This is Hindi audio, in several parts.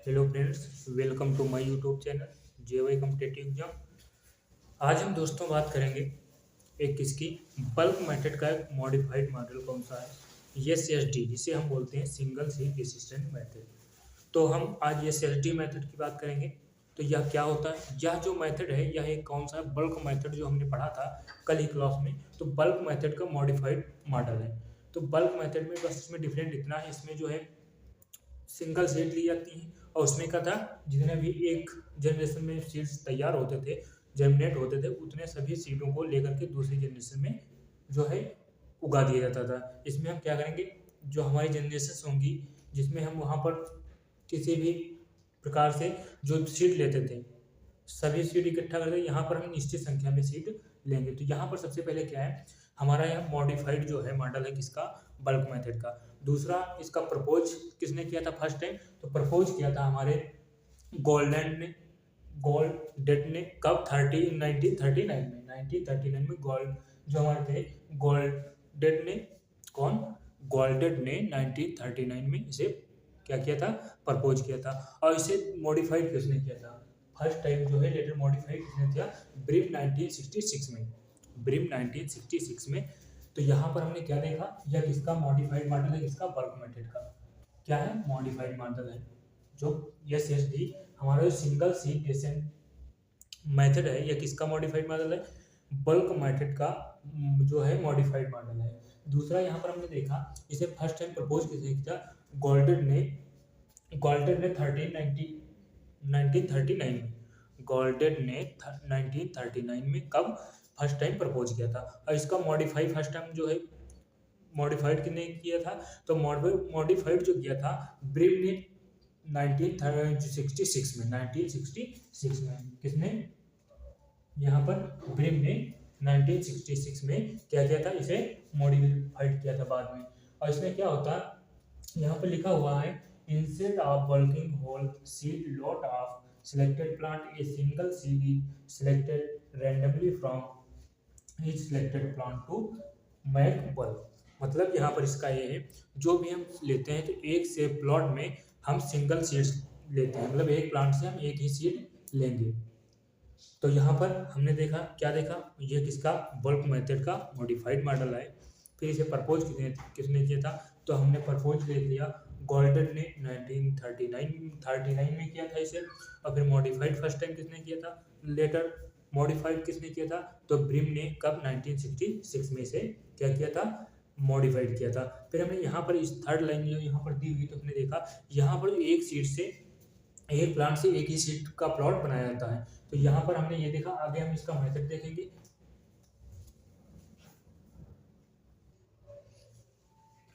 Hello friends, welcome to my YouTube channel JY competitive exam. आज हम दोस्तों बात करेंगे एक किसकी बल्क मेथड का एक मॉडिफाइड मॉडल कौन सा है, एसएसडी, जिसे हम बोलते हैं सिंगल सीट डिसीजन मेथड। तो हम आज एसएसडी मेथड की बात करेंगे। तो यह क्या होता है? यह जो मेथड है यह एक कौन सा बल्क मेथड जो हमने पढ़ा था कल ही क्लास में, तो बल्क मेथड का मॉडिफाइड मॉडल है। तो बल्क मेथड में बस इसमें डिफरेंट इतना है, इसमें जो है सिंगल सीट ली जाती हैं और उसमें क्या था, जितने भी एक जनरेशन में सीड्स तैयार होते थे, जर्मिनेट होते थे, उतने सभी सीडों को लेकर के दूसरी जनरेशन में जो है उगा दिया जाता था। इसमें हम क्या करेंगे, जो हमारी जनरेशन होंगी जिसमें हम वहाँ पर किसी भी प्रकार से जो सीड लेते थे सभी सीड इकट्ठा करके यहाँ पर हम निश्चित संख्या में सीड लेंगे। तो यहाँ पर सबसे पहले क्या है, हमारा यह मॉडिफाइड जो है मॉडल है किसका, बल्क मेथड का। दूसरा, इसका प्रपोज किसने किया था फर्स्ट टाइम? तो प्रपोज किया था हमारे गोल्डेट ने कब, 1939 में गोल्ड जो हमारे थे गोल्डेट ने, कौन, गोल्डेट ने 1939 में इसे क्या किया था, प्रपोज किया था। और इसे मॉडिफाइड किसने किया था फर्स्ट टाइम जो है, लेटर मॉडिफाइड किसने किया, ब्रिम 1966 में, ब्रिम 1966 में। तो यहाँ पर हमने क्या देखा, यह किसका मॉडिफाइड मॉडल है, किसका, बल्क मेथड का। क्या है, मॉडिफाइड मॉडल है। जो एस एस डी हमारा जो सिंगल सीट डिसीजन मेथड है, यह किसका मॉडिफाइड मॉडल है, बल्क मेथड का जो है मॉडिफाइड मॉडल है। दूसरा, यहाँ पर हमने देखा इसे फर्स्ट टाइम प्रपोज किसने किया, गोल्डेट ने 1939 में, गोल्डेट ने 1939 में कब फर्स्ट टाइम प्रपोज किया था। और इसका मॉडिफाई फर्स्ट टाइम जो है मॉडिफाइड किसने किया था, तो मॉडिफाइड जो किया था ब्रिम ने 1966 में, 1966 में किसने, यहाँ पर ब्रिम ने 1966 में क्या किया था, इसे मॉडिफाइड किया था बाद में। और इसमें क्या होता है, यहाँ पर लिखा हुआ है, instead of working whole seed lot of selected plant, a single seed is selected randomly from each selected plant to make bulb। मतलब यहाँ पर इसका ये है, जो भी हम लेते हैं तो एक से प्लॉट में हम सिंगल सीड्स लेते हैं, मतलब एक प्लांट से हम एक ही सीड लेंगे। तो यहाँ पर हमने देखा, क्या देखा, ये किसका, बल्क मेथड का मॉडिफाइड मॉडल है। फिर इसे प्रपोज किसने किया था, तो हमने प्रपोज देख लिया, गोल्डन ने 1939 में किया था इसे। और फिर मॉडिफाइड फर्स्ट टाइम किसने किया था, लेटर मॉडिफाइड किसने किया था, तो ब्रिम ने कब, 1966 में इसे क्या किया था, मॉडिफाइड किया था। फिर हमने यहाँ पर इस थर्ड लाइन जो यहाँ पर दी हुई, तो हमने देखा यहाँ पर एक सीड से, एक प्लांट से एक ही सीड का प्लॉट बनाया जाता है। तो यहाँ पर हमने ये देखा, आगे हम इसका मेथड देखेंगे।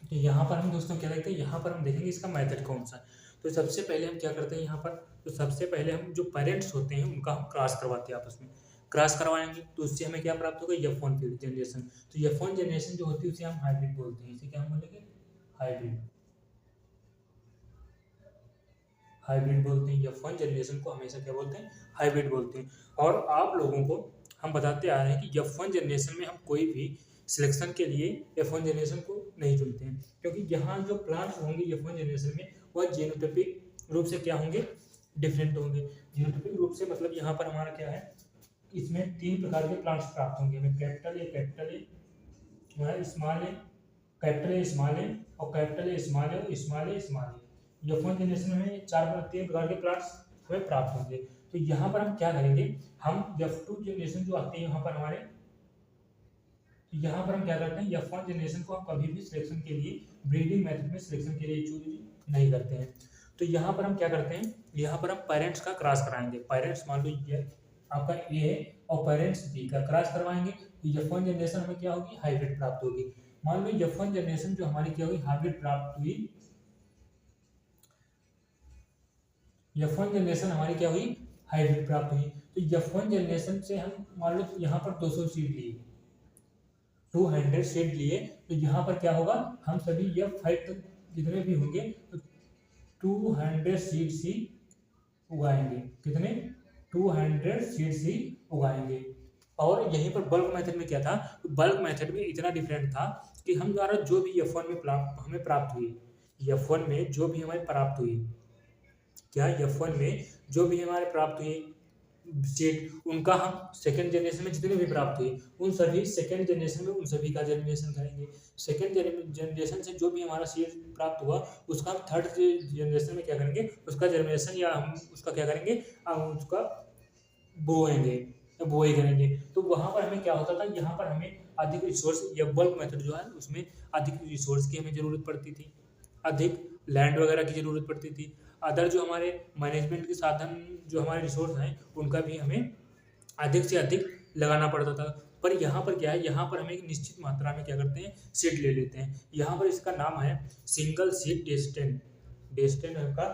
तो यहाँ पर हम दोस्तों क्या देखते हैं, यहाँ पर हम देखेंगे इसका मेथड कौन सा है। तो सबसे पहले हम क्या करते हैं यहाँ पर, तो सबसे पहले हम जो पेरेंट्स होते हैं उनका हम क्रॉस करवाते हैं आपस में, क्रॉस करवाएंगे तो उससे हमें क्या प्राप्त होगा, F1 जनरेशन। तो F1 जनरेशन जो होती है उसे हम हाइब्रिड बोलते हैं। इसे क्या हम बोलेंगे, हाइब्रिड, हाइब्रिड बोलते हैं। F1 जनरेशन को हमेशा क्या बोलते हैं, हाइब्रिड बोलते हैं। और आप लोगों को हम बताते आ रहे हैं कि F1 जनरेशन में हम कोई भी सिलेक्शन के लिए F1 जनरेशन को नहीं चुनते हैं, क्योंकि यहाँ जो प्लांट्स होंगे F1 जनरेशन में वह जीनोटाइपिक रूप से क्या होंगे, डिफरेंट होंगे। जीनोटाइपिक रूप से मतलब यहाँ पर हमारा क्या है, इसमें 3 प्रकार के प्लांट्स प्राप्त होंगे हमें, capital A, small A, capital A small A, और कैपिटल ए स्मॉल ए, और small A small A. F1 generation में 3 प्रकार के प्लांट्स हमें प्राप्त होंगे। तो यहाँ पर हम क्या करेंगे, हम F2 जनरेशन जो आते हैं यहाँ पर हमारे, तो यहाँ पर हम क्या करते हैं, F1 जनरेशन को हम कभी भी सिलेक्शन के लिए, ब्रीडिंग मेथड में सिलेक्शन के लिए चूज नहीं करते हैं। तो यहाँ पर हम क्या करते हैं, यहाँ पर हम पेरेंट्स का क्रॉस कराएंगे। पेरेंट्स मान लो ये आपका ए है और पेरेंट्स बी का क्रॉस करवाएंगे, तो F1 जनरेशन हमें क्या होगी, हाइब्रिड प्राप्त होगी। मान लो F1 जनरेशन जो हमारी क्या हुई, हाइब्रिड प्राप्त हुई, F1 जनरेशन हमारी क्या हुई, हाइब्रिड प्राप्त हुई। तो F1 जनरेशन से हम मान लो यहाँ पर 200 सीड लिए, 200 सीड लिए, तो यहाँ पर क्या होगा, हम सभी F5 तक जितने भी होंगे तो 200 सीड्स ही उगाएंगे। कितने, 200 सीड्स ही उगाएंगे। और यहीं पर बल्क मेथड में क्या था, बल्क मेथड में इतना डिफरेंट था कि हम द्वारा जो भी F1 में हमें प्राप्त हुई, F1 में जो भी हमें प्राप्त हुई क्या F1 में जो भी हमारे प्राप्त हुए सीट उनका हम सेकेंड जनरेशन में जितने भी प्राप्त हुए उन सभी सेकेंड जनरेशन में उन सभी का जर्मिनेशन करेंगे। सेकेंड जनरेशन से जो भी हमारा सीड प्राप्त हुआ उसका हम थर्ड जनरेशन में क्या करेंगे, उसका जर्मिनेशन या हम उसका क्या करेंगे, उसका बोएंगे, बुआई करेंगे। तो वहाँ पर हमें क्या होता था, यहाँ पर हमें अधिक रिसोर्स या बल्क मेथड जो है उसमें अधिक रिसोर्स की हमें ज़रूरत पड़ती थी, अधिक लैंड वगैरह की ज़रूरत पड़ती थी, अदर जो हमारे मैनेजमेंट के साधन जो हमारे रिसोर्स हैं उनका भी हमें अधिक से अधिक लगाना पड़ता था। पर यहाँ पर क्या है, यहाँ पर हम एक निश्चित मात्रा में क्या करते हैं, सीड ले लेते हैं। यहाँ पर इसका नाम है सिंगल सीड डेस्टेंट का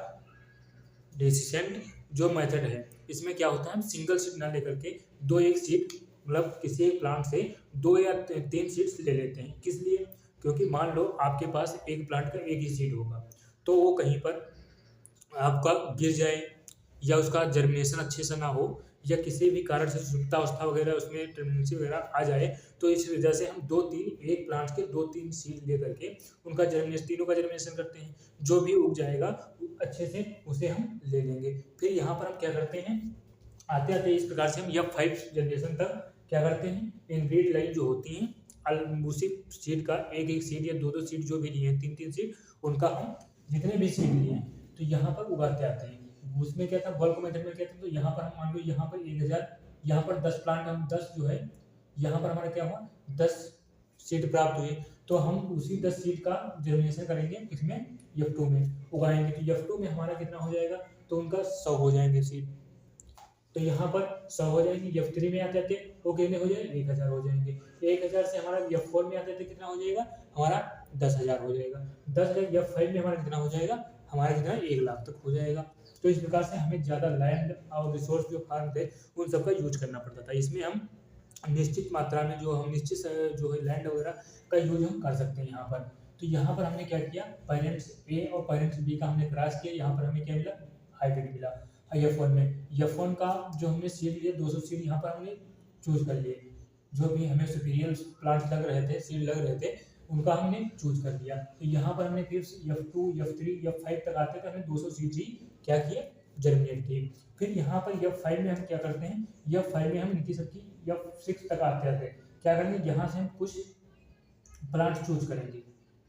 डेसिसेंट जो मेथड है। इसमें क्या होता है, हम सिंगल सीड ना लेकर के दो एक सीड मतलब किसी एक प्लांट से 2 या 3 सीड्स ले लेते हैं। किस लिए, क्योंकि मान लो आपके पास एक प्लांट का एक ही सीड होगा तो वो कहीं पर आपका गिर जाए या उसका जर्मिनेशन अच्छे से ना हो या किसी भी कारण से सुप्तावस्था वगैरह उसमें टेंडेंसी वगैरह आ जाए, तो इस वजह से हम 2-3 एक प्लांट के 2-3 सीड ले करके उनका जर्मिनेशन, तीनों का जर्मिनेशन करते हैं। जो भी उग जाएगा अच्छे से उसे हम ले लेंगे। फिर यहाँ पर हम क्या करते हैं, आते आते इस प्रकार से हम F5 जनरेशन तक क्या करते हैं, इनब्रीड लाइन जो होती हैं उसी सीड का एक एक सीड या 2-2 सीड जो भी लिए हैं, 3-3 सीड, उनका हम जितने भी सीड लिए हैं तो यहाँ पर उगाते आते हैं। उसमें क्या था, बल्क मेथड में क्या था, तो यहाँ पर हम मान लो यहाँ पर 1000, यहाँ पर 10 प्लांट, हम 10 जो है यहाँ पर हमारा क्या हुआ 10 सीड प्राप्त हुए, तो हम उसी 10 सीड का जर्मिनेशन करेंगे इसमें F2 में उगाएंगे। तो F2 में हमारा कितना हो जाएगा, तो उनका 100 हो जाएंगे सीड। तो यहाँ पर 100 हो जाएंगे, F3 में आते थे वो कितने हो जाएंगे, 1000 हो जाएंगे। 1000 से हमारा F4 में आते थे कितना हो जाएगा, हमारा 10,000 हो जाएगा। 10,000 F5 में हमारा कितना हो जाएगा, हमारा कितना 1 लाख तक हो जाएगा। तो इस प्रकार से हमें ज़्यादा लैंड और रिसोर्स जो फार्म थे उन सबका यूज करना पड़ता था। इसमें हम निश्चित मात्रा में जो हम निश्चित जो है लैंड वगैरह का यूज हम कर सकते हैं यहाँ पर। तो यहाँ पर हमने क्या किया, पेरेंट्स ए और पेरेंट्स बी का हमने क्रॉस किया, यहाँ पर हमें क्या मिला, हाइब्रिड मिला। F1 में F1 का जो हमने सीड लिए 200 सीड यहाँ पर हमने चूज कर लिए, जो भी हमें सुपीरियर प्लांट लग रहे थे, सीड लग रहे थे, उनका हमने चूज कर लिया। तो यहाँ पर हमने फिर F2 F3 F5 तक आते थे, हमने 200 सीड ही क्या किए, जर्मिनेट किए। फिर यहाँ पर F5 में हम क्या करते हैं, F5 में हम इनकी सबकी F6 तक आते थे, क्या करेंगे, यहाँ से हम कुछ प्लांट चूज करेंगे,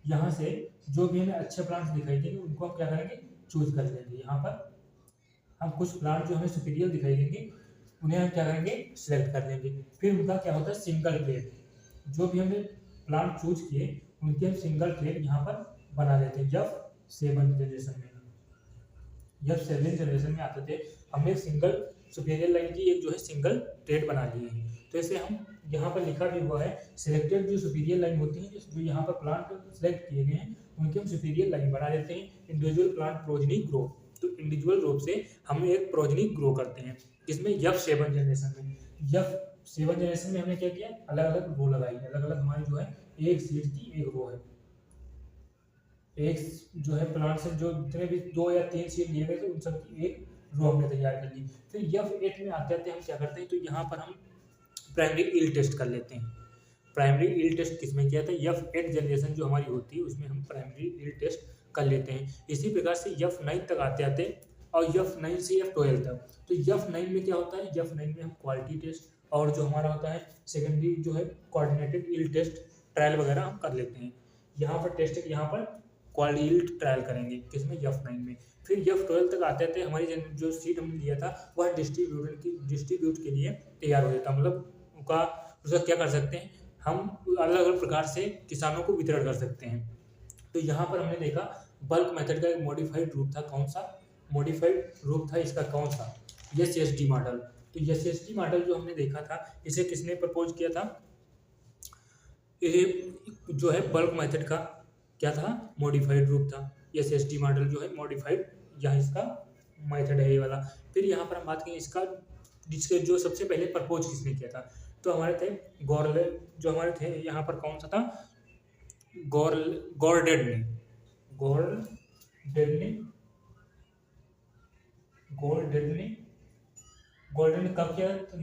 यहाँ से जो भी हमें अच्छे प्लांट दिखाई देंगे उनको हम क्या करेंगे, चूज कर लेंगे। यहाँ पर हम कुछ प्लांट जो हमें सुपीरियर दिखाई देंगे उन्हें हम क्या करेंगे, सिलेक्ट कर लेंगे। फिर उनका क्या होता है, सिंगल प्लेट, जो भी हमने प्लांट चूज किए उनके हम सिंगल प्लेट यहाँ पर बना लेते हैं। F7 जनरेशन में, F7 जनरेशन में आते थे, हमने सिंगल सुपीरियर लाइन की एक जो है सिंगल प्लेट बना ली है। तो इसे हम यहाँ पर लिखा भी हुआ है, सिलेक्टेड जो सुपीरियर लाइन होती है, जो यहाँ पर प्लांट सिलेक्ट किए गए हैं उनके हम सुपीरियर लाइन बना लेते हैं। इंडिविजुअल प्लांट प्रोजनी ग्रो, तो इंडिविजुअल रूप से हम एक प्रोजनी ग्रो करते हैं। इसमें F7 जनरेशन में, F7 जनरेशन में हमने क्या किया, अलग अलग रो लगाई, अलग अलग हमारी जो है एक सीड की एक रो है, एक जो है प्लांट से जो जितने भी 2 या 3 सीड लिए गए थे उन सब की एक रो हमने तैयार कर ली। फिर F8 में आते आते हम क्या करते हैं, तो यहाँ पर हम प्राइमरी ईल्ड टेस्ट कर लेते हैं। प्राइमरी ईल्ड टेस्ट किसमें किया था, F8 जनरेशन जो हमारी होती है उसमें हम प्राइमरी ईल्ड टेस्ट कर लेते हैं। इसी प्रकार से F9 तक आते आते और F9 से F12 तक, तो F9 में क्या होता है, F9 में हम क्वालिटी टेस्ट और जो हमारा होता है सेकेंडरी जो है कोऑर्डिनेटेड ईल्ड टेस्ट ट्रायल वगैरह हम कर लेते हैं। यहाँ पर टेस्ट, यहाँ पर क्वालिटी ईल्ड ट्रायल करेंगे किसमें, F9 में। फिर F12 तक आते आते हमारी जो सीट हमने लिया था वह डिस्ट्रीब्यूट के लिए तैयार हो जाता, मतलब उसका क्या कर सकते हैं, हम अलग अलग प्रकार से किसानों को वितरण कर सकते हैं। तो यहाँ पर हमने देखा बल्क मेथड का एक मॉडिफाइड रूप था, कौन सा मॉडिफाइड रूप था इसका, कौन सा, SSD मॉडल। तो SSD मॉडल जो हमने देखा था इसे किसने प्रपोज किया था, ये जो है बल्क मेथड का क्या था, मॉडिफाइड रूप था। SSD मॉडल जो है मॉडिफाइड, यहाँ इसका मेथड है ये वाला। फिर यहाँ पर हम बात करें इसका, जिसके जो सबसे पहले प्रपोज किसने किया था, तो हमारे थे गॉर्ले, जो हमारे थे यहाँ पर कौन सा था, गॉर्डेड ने कब किया, तो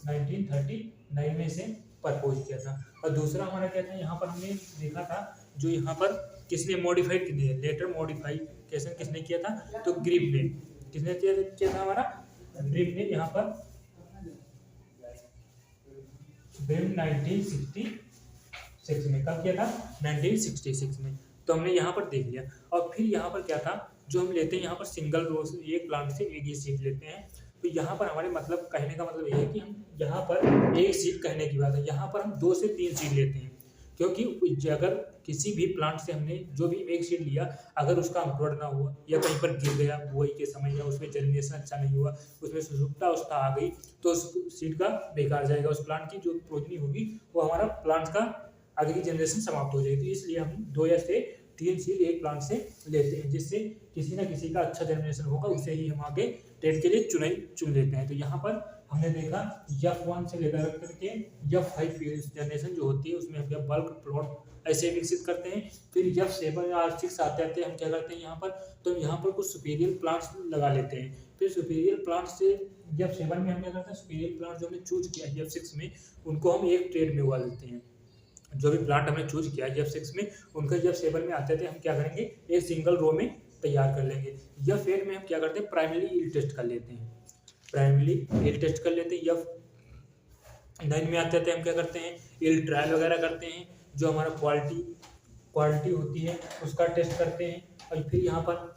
1939 में से प्रपोज किया था। और दूसरा हमारा क्या था, यहाँ पर हमने देखा था जो यहाँ पर किसने मॉडिफाइड किया, लेटर मॉडिफिकेशन किसने किया था, तो ग्रिप ने। किसने किया था, हमारा ग्रिप ने। यहाँ पर ग्रिप 1966 में, कब किया था, 1966 में। तो हमने यहाँ पर देख लिया। और फिर यहाँ पर क्या था, जो हम लेते हैं यहाँ पर सिंगल रोज, एक प्लांट से एक ही सीड लेते हैं। तो यहाँ पर हमारे मतलब कहने का मतलब ये है कि हम यहाँ पर एक सीड कहने की बात है, यहाँ पर हम 2 से 3 सीड लेते हैं। क्योंकि अगर किसी भी प्लांट से हमने जो भी एक सीड लिया, अगर उसका अंकुरण ना हुआ या कहीं पर गिर गया बुआई के समय, या उसमें जर्मिनेशन अच्छा नहीं हुआ, उसमें सुसुप्ता अवस्था आ गई, तो उस सीड का बेकार जाएगा। उस प्लांट की जो प्रोजनी होगी वो हमारा प्लांट का आगे की जनरेशन समाप्त हो जाएगी। तो इसलिए हम 2 या से 3 सीड एक प्लांट से लेते हैं, जिससे किसी ना किसी का अच्छा जर्मिनेशन होगा, उसे ही हम आगे ट्रेड के लिए चुन लेते हैं। तो यहाँ पर हमने देखा F1 से लेकर करके F5 जनरेशन जो होती है, उसमें हम बल्क प्लॉट ऐसे विकसित करते हैं। फिर F7 और 6 आते आते हम क्या करते हैं यहाँ पर, तो यहाँ पर कुछ सुपीरियर प्लांट्स लगा लेते हैं। फिर सुपीरियर प्लांट्स से F7 में हम क्या करते हैं, सुपीरियर प्लांट जो हमने चूज किया F6 में, उनको हम एक ट्रेड में उगा लेते हैं। जो भी प्लांट हमने चूज किया F6 में, उनका F7 में आते थे, हम क्या करेंगे, एक सिंगल रो में तैयार कर लेंगे। F8 में हम क्या करते हैं, प्राइमरी यील्ड टेस्ट कर लेते हैं। प्राइमरी यील्ड टेस्ट कर लेते हैं। F9 में आते थे, हम क्या करते हैं, यील्ड ट्रायल वगैरह करते हैं। जो हमारा क्वालिटी होती है उसका टेस्ट करते हैं। और फिर यहाँ पर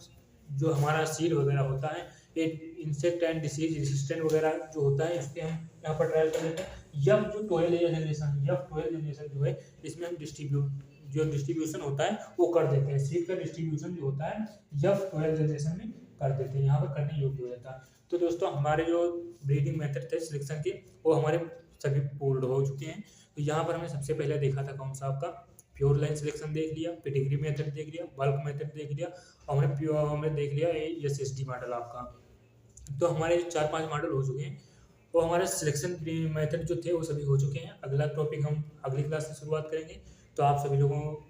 जो हमारा सीड वगैरह होता है, एक इंसेक्ट एंड डिसीज रेसिस्टेंट वगैरह जो होता है, इसके हम यहाँ पर ट्रायल कर लेते हैं। F12 जनरेशन जो है, इसमें हम डिस्ट्रीब्यूशन होता है वो कर देते हैं। सीड का डिस्ट्रीब्यूशन जो होता है F12 जनरेशन में कर देते हैं, यहाँ पर करने योग्य हो जाता है। तो दोस्तों हमारे जो ब्रीडिंग मेथड थे सिलेक्शन के, वो हमारे सभी पूर्ण हो चुके हैं। तो यहाँ पर हमने सबसे पहले देखा था कौन सा, आपका प्योर लाइन सिलेक्शन देख लिया, पेडिग्री मेथड देख लिया, बल्क मेथड देख लिया, और हमने देख लिया SSD मॉडल आपका। तो हमारे 4-5 मॉडल हो चुके हैं, और हमारे सिलेक्शन मेथड जो थे वो सभी हो चुके हैं। अगला टॉपिक हम अगली क्लास से शुरुआत करेंगे। तो आप सभी लोगों को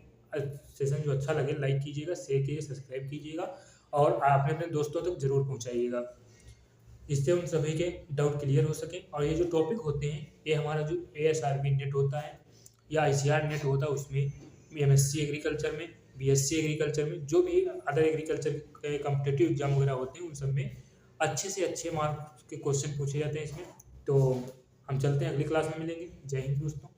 सेशन जो अच्छा लगे लाइक कीजिएगा, शेयर कीजिए, सब्सक्राइब कीजिएगा, और आपने अपने दोस्तों तक जरूर पहुँचाइएगा, इससे उन सभी के डाउट क्लियर हो सके। और ये जो टॉपिक होते हैं, ये हमारा जो ASRB नेट होता है या ICR नेट होता है, उसमें MSc एग्रीकल्चर में, BSc एग्रीकल्चर में, जो भी अदर एग्रीकल्चर के कॉम्पिटिटिव एग्जाम वगैरह होते हैं, उन सब में अच्छे से अच्छे मार्क्स के क्वेश्चन पूछे जाते हैं इसमें। तो हम चलते हैं, अगली क्लास में मिलेंगे। जय हिंद दोस्तों।